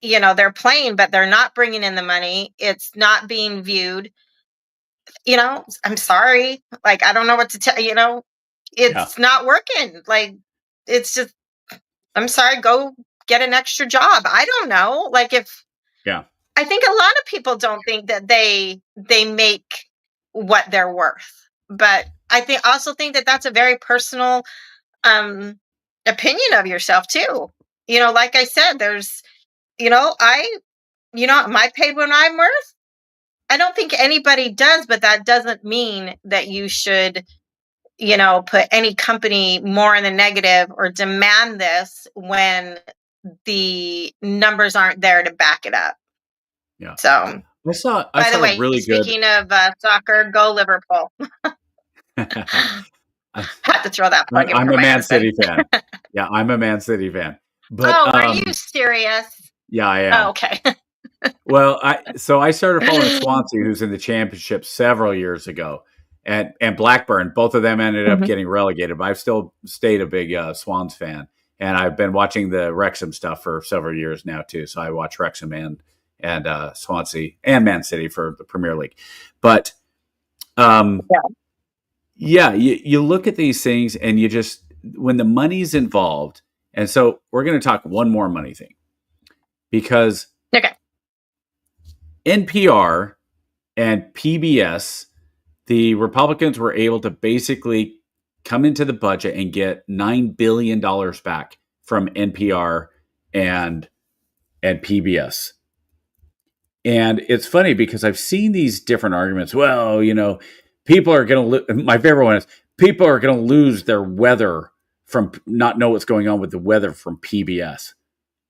they're playing, but they're not bringing in the money, it's not being viewed. I'm sorry. Like, I don't know what to tell, Yeah. it's not working. Like, it's just, I'm sorry, go get an extra job. I don't know. Like, Yeah. I think a lot of people don't think that they make what they're worth. But I also think that that's a very personal um opinion of yourself too. Like I said, there's I am I paid what I'm worth? I don't think anybody does, but that doesn't mean that you should, put any company more in the negative or demand this when the numbers aren't there to back it up. Yeah. So, I saw by the a way, really good. speaking of soccer, go Liverpool. Had to throw that plug in I'm for a my Man husband. City fan. Yeah, I'm a Man City fan. But Oh, are you serious? yeah, I Oh, am. okay. Well, I started following Swansea, who's in the championship several years ago, and Blackburn. Both of them ended up Mhm. getting relegated, but I've still stayed a big Swans fan, and I've been watching the Wrexham stuff for several years now too. So I watch Wrexham and Swansea and Man City for the Premier League. But yeah, you look at these things and you just, when the money's involved, and so we're going to talk one more money thing, because Okay. NPR and PBS, the Republicans were able to basically come into the budget and get $9 billion back from NPR and PBS. And it's funny because I've seen these different arguments. Well, people are going to my favorite one is people are going to lose their weather from not know what's going on with the weather from PBS.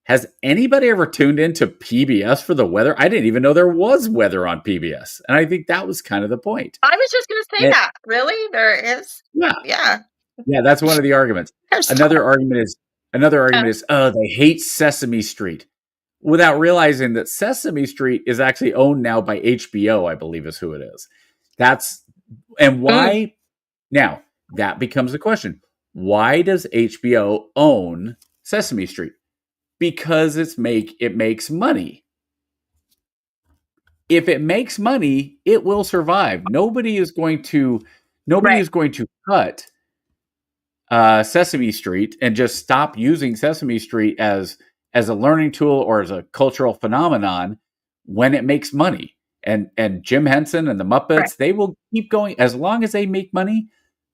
Has anybody ever tuned into PBS for the weather? I didn't even know there was weather on PBS. And I think that was kind of the point. I was just going to say And, that. Really? There is? yeah. Yeah. Yeah, that's one of the arguments. There's Another argument is, oh, they hate Sesame Street, without realizing that Sesame Street is actually owned now by HBO, I believe is who it is. And why? Now, that becomes the question. Why does HBO own Sesame Street? Because it makes money. If it makes money, it will survive. Nobody is going to cut Sesame Street and just stop using Sesame Street as a learning tool or as a cultural phenomenon when it makes money. And Jim Henson and the Muppets, they will keep going as long as they make money.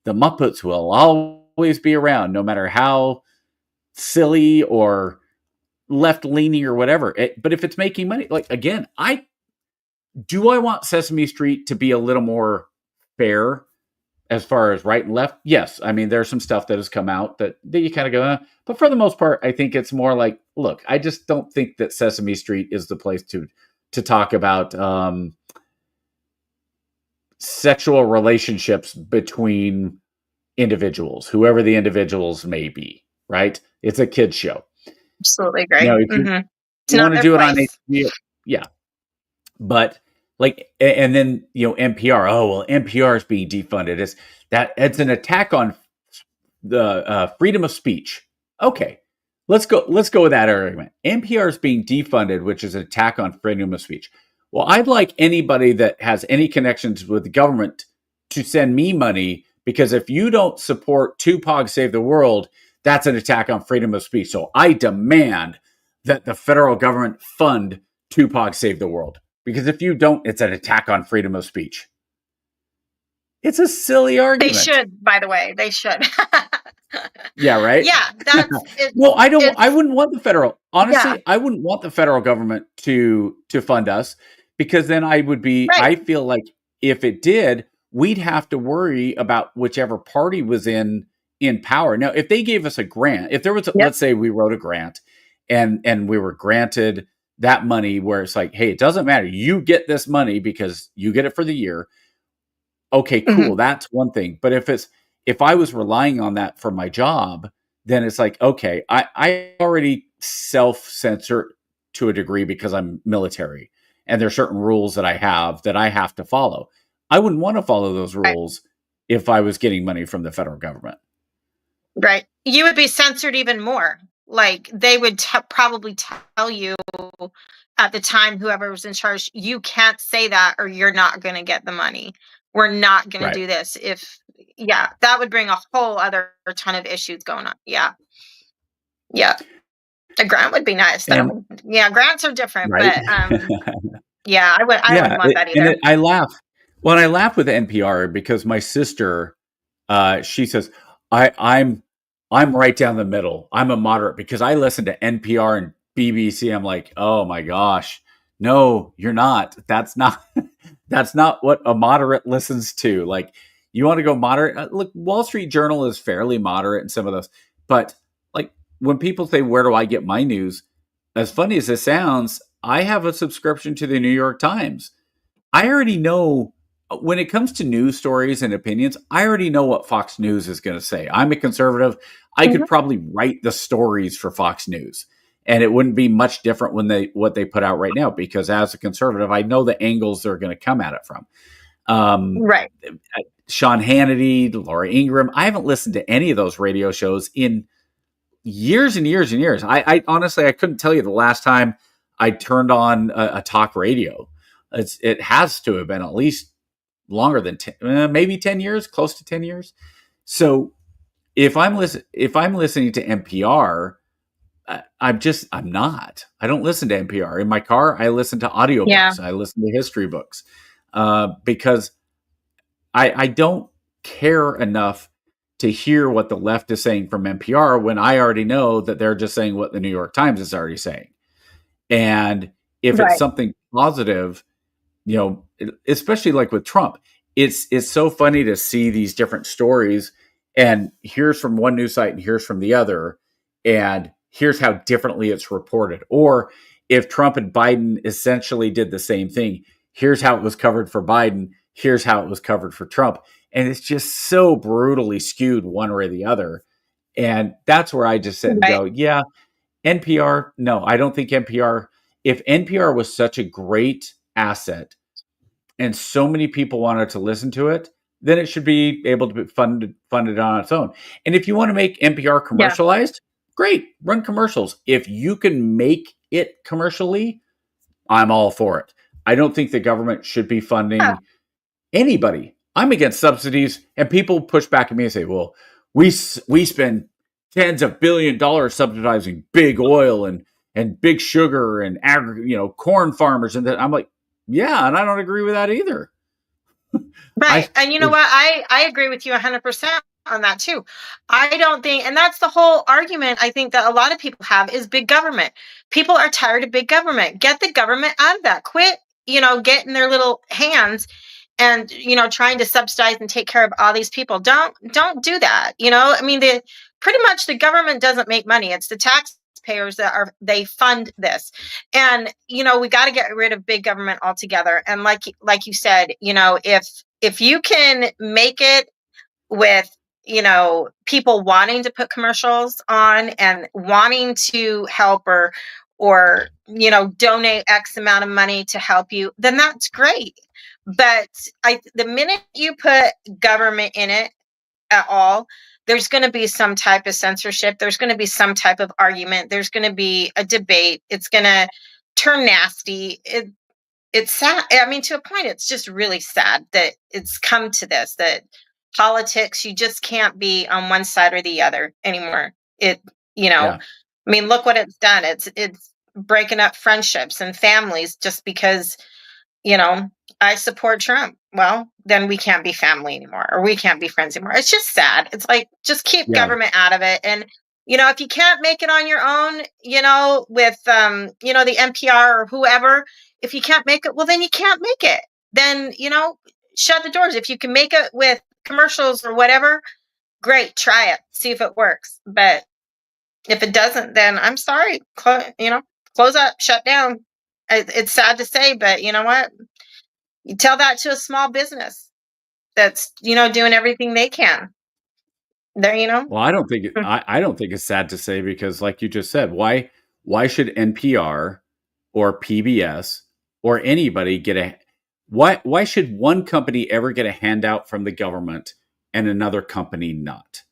The Muppets will always be around, no matter how silly or left leaning or whatever. But if it's making money, like, again, I want Sesame Street to be a little more fair as far as right and left. Yes. I mean, there's some stuff that has come out that you kind of go, but for the most part, I think it's more like, look, I just don't think that Sesame Street is the place to talk about sexual relationships between individuals, whoever the individuals may be, right? It's a kid's show. Absolutely great. Now, if you want to do it on HBO, yeah. But and then NPR. Oh well, NPR is being defunded. It's an attack on the freedom of speech. Okay, let's go with that argument. NPR is being defunded, which is an attack on freedom of speech. Well, I'd like anybody that has any connections with the government to send me money, because if you don't support POGS Save the World, that's an attack on freedom of speech. So I demand that the federal government fund Tupac Save the World. Because if you don't, it's an attack on freedom of speech. It's a silly They argument. should, by the way. They should. Yeah, right? Yeah, that's it. No, I It's wouldn't want the federal. yeah, Honestly, I wouldn't want the federal government to fund us, because then right. I feel like if it did, we'd have to worry about whichever party was in power. Now, if they gave us a grant, if there was Yep. let's say we wrote a grant and we were granted that money where it's like, hey, it doesn't matter. You get this money because you get it for the year. Okay, Mhm. cool. That's one thing. But if I was relying on that for my job, then it's like, okay, I already self-censor to a degree because I'm military, and there are certain rules that I have to follow. I wouldn't want to follow those Right. rules if I was getting money from the federal government. Right. You would be censored even more. Like they would probably tell you at the time, whoever was in charge, you can't say that or you're not going to get the money. We're not going to Right. do this. Yeah, that would bring a whole other ton of issues going on. Yeah. Yeah. A grant would be nice And though. Yeah, grants are different, right. but yeah, I wouldn't Yeah, want that either. I laugh. Well, I laugh with NPR because my sister, she says, I'm right down the middle. I'm a moderate because I listen to NPR and BBC. I'm like, oh my gosh, no, you're not. That's not that's not what a moderate listens to. Like, you want to go moderate? Look, Wall Street Journal is fairly moderate in some of those, but like when people say, where do I get my news? As funny as it sounds, I have a subscription to the New York Times. I already know when it comes to news stories and opinions, I already know what Fox News is going to say. I'm a conservative. I Mhm. could probably write the stories for Fox News, and it wouldn't be much different what they put out right now, because as a conservative, I know the angles they're going to come at it from. Right. Sean Hannity, Laura Ingraham. I haven't listened to any of those radio shows in years and years and years. I honestly, I couldn't tell you the last time I turned on a talk radio. It has to have been at least longer than 10, maybe 10 years, close to 10 years. So if I'm listening to NPR, I'm not. I don't listen to NPR. In my car, I listen to Yeah. audiobooks. I listen to history books because I don't care enough to hear what the left is saying from NPR when I already know that they're just saying what the New York Times is already saying. And if it's Right. something positive, especially like with Trump, it's so funny to see these different stories, and here's from one news site and here's from the other, and here's how differently it's reported. Or if Trump and Biden essentially did the same thing, here's how it was covered for Biden, here's how it was covered for Trump. And it's just so brutally skewed one way or the other. And that's where I just sit and Right. go, yeah, NPR, no, I don't think NPR, if NPR was such a great asset and so many people wanted to listen to it, then it should be able to be funded on its own. And if you want to make NPR Yeah. commercialized, great, run commercials. If you can make it commercially, I'm all for it. I don't think the government should be Yeah. funding anybody. I'm against subsidies, and people push back at me and say, "Well, we spend tens of $billions subsidizing big oil and big sugar and corn farmers," and that. I'm like, yeah, and I don't agree with that either. Right. And you know what? I agree with you 100% on that too. I don't think, and that's the whole argument I think that a lot of people have is big government. People are tired of big government. Get the government out of that. Quit, getting their little hands and, trying to subsidize and take care of all these people. Don't do that. I mean, pretty much the government doesn't make money. It's the taxpayers they fund this. And, we got to get rid of big government altogether. And like you said, if you can make it with people wanting to put commercials on and wanting to help or donate x amount of money to help you, then that's great. But the minute you put government in it at all, there's going to be some type of censorship, there's going to be some type of argument, there's going to be a debate, it's going to turn nasty. It's sad. I mean, to a point, it's just really sad that it's come to this, that politics, you just can't be on one side or the other anymore. Yeah. I mean, look what it's done. It's breaking up friendships and families just because, you know, I support Trump. Well, then we can't be family anymore, or we can't be friends anymore. It's just sad. It's like, just keep Yeah. government out of it. And, you know, if you can't make it on your own, you know, with, you know, the NPR or whoever, if you can't make it, well, then you can't make it. Then, you know, shut the doors. If you can make it with commercials or whatever, great, try it, see if it works. But if it doesn't, then I'm sorry, you know, close up, shut down. It's sad to say, but you know what? You tell that to a small business that's, you know, doing everything they can. There, you know. Well, I don't think I don't think it's sad to say, because like you just said, why should NPR or PBS or anybody get why should one company ever get a handout from the government and another company not?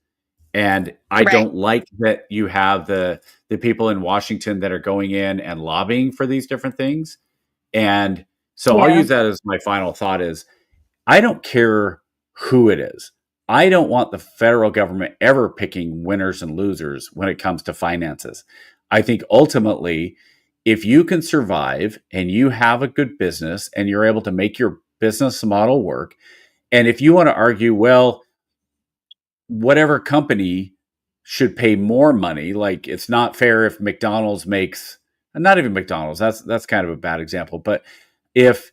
And I Right. don't like that you have the people in Washington that are going in and lobbying for these different things. And so I'll Yeah. use that as my final thought is, I don't care who it is. I don't want the federal government ever picking winners and losers when it comes to finances. I think ultimately, if you can survive and you have a good business and you're able to make your business model work, and if you want to argue, well, whatever company should pay more money, like it's not fair if McDonald's makes, not even McDonald's, that's kind of a bad example, but if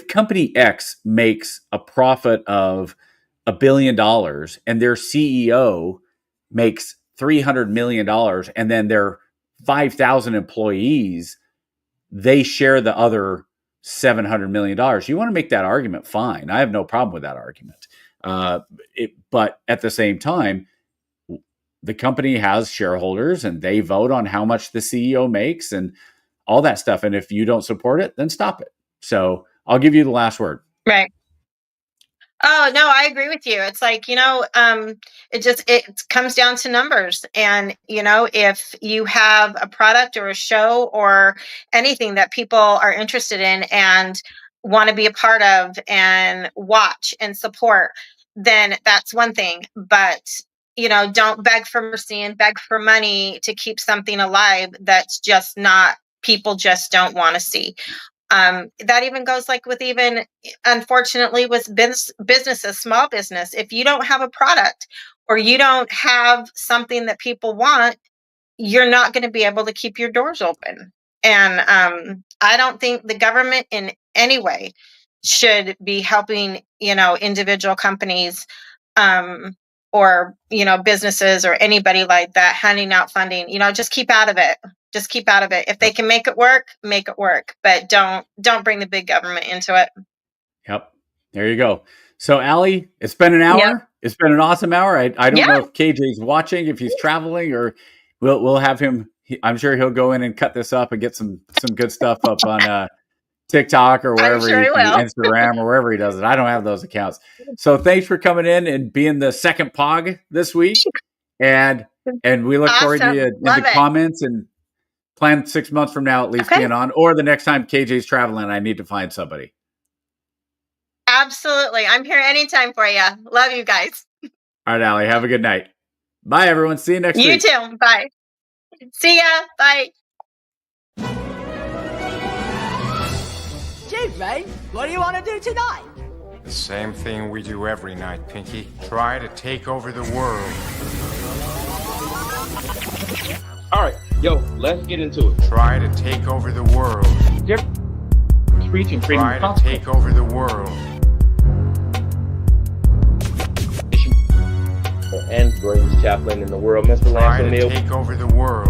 company X makes a profit of $1 billion and their CEO makes $300 million, and then their 5,000 employees, they share the other $700 million. You want to make that argument, fine. I have no problem with that argument. But at the same time, the company has shareholders and they vote on how much the CEO makes and all that stuff. And if you don't support it, then stop it. So I'll give you the last word. Right. Oh, no, I agree with you. It's like, you know, it comes down to numbers. And, you know, if you have a product or a show or anything that people are interested in and want to be a part of and watch and support, then that's one thing. But, you know, don't beg for mercy and beg for money to keep something alive that's just not, people just don't want to see. That even goes like with, even unfortunately, with businesses, small business. If you don't have a product or you don't have something that people want, you're not going to be able to keep your doors open. And I don't think the government in any way should be helping, you know, individual companies, or, you know, businesses or anybody like that, handing out funding. You know, just keep out of it. Just keep out of it. If they can make it work, but don't bring the big government into it. Yep. There you go. So Allie, it's been an hour. Yep. It's been an awesome hour. I don't Yeah. know if KJ's watching, if he's traveling, or we'll have him. I'm sure he'll go in and cut this up and get some good stuff up on TikTok or wherever, sure he will. Instagram or wherever he does it. I don't have those accounts. So thanks for coming in and being the second POG this week. And we look forward to Awesome. you in Love the it. comments, and plan 6 months from now at least Okay. being on, or the next time KJ's traveling, I need to find somebody. Absolutely. I'm here anytime for you. Love you guys. All right, Allie, have a good night. Bye, everyone. See you next You week. too. Bye. See ya. Bye. Gee, Ray, what do you want to do tonight? The same thing we do every night, Pinky. Try to take over the world. All right, yo, let's get into it. Try to take over the world. Preaching freedom Try of to gospel. take over the world. And greatest chaplain in the world, Mr. Try Lance to O'Neill. take over the world.